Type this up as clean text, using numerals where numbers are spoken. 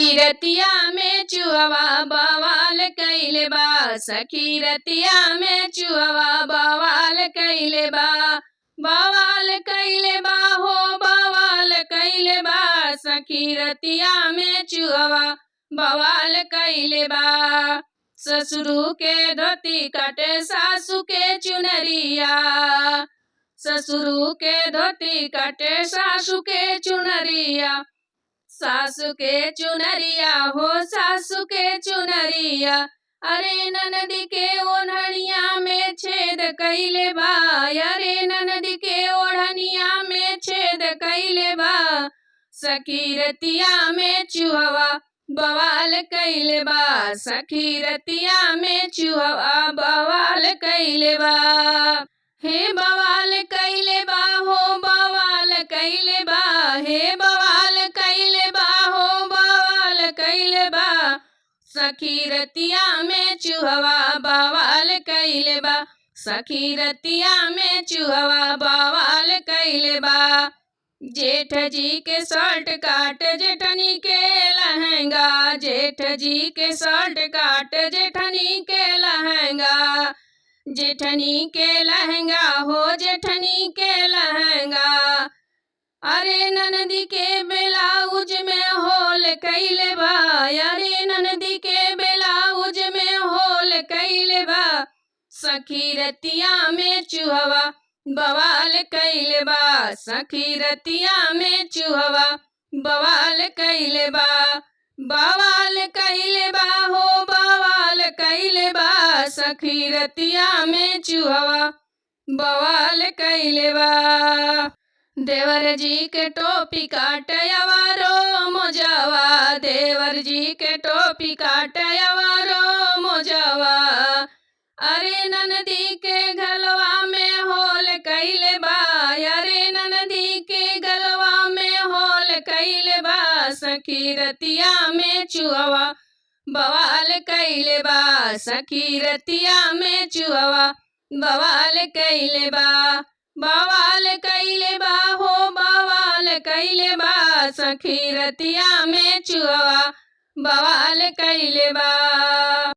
रतिया में चुहवा बवाल कइले बा, सखी रतिया में चुहवा बवाल कइले बा, बवाल कइले बा हो बवाल कइले बा, सखी रतिया में चुहवा बवाल कइले बा। ससुरु के धोती काटे सासू के चुनरिया, ससुरु के धोती काटे सासू के चुनरिया, सासू के चुनरिया हो सासू के चुनरिया, अरे ननदी के ओढ़निया में छेद कइले बा, अरे ननदी के ओढ़निया में छेद कइले बा, सखी रतिया में चुहवा बवाल कइले बा, सखी रतिया में चुहवा बवाल कइले बा। हे बवाल कइले बा हो बवाल कइले बा, हे बवाल कइले बा हो बवाल कइले बा, सखी रतिया में चुहवा बवाल कइले बा, सखी रतिया में चुहवा बवाल कइले बा। जेठ जी के शर्ट काट जेठनी के लहंगा, जेठ जी के शर्ट काट जेठनी के लहंगा, जेठनी के लहंगा हो जेठनी के लहंगा, अरे ननदी के ब्लाउज में होल कइले बा, अरे ननदी के ब्लाउज में होल कइले बा, सखी रतिया में चुहवा बवाल कइले बा, सखी रतिया में चुहवा बवाल कइले बा, बवाल कइले बा हो बवाल कइले बा, सखी रतिया में चुहवा बवाल कइले बा। देवर जी के टोपी काटयवा रो मोजवा, देवर जी के टोपी काटयवा रो मोजवा, अरे ननदी के गलवा में होल कइले बा, अरे ननदी के गलवा में होल कइले बा, सखी रतिया में चुहवा बवाल कइले बा, सखी रतिया में चुहवा बवाल कइले बा, बवाल कइले बा हो बवाल कइले बा, सखी रतिया में चुहवा बवाल कइले बा।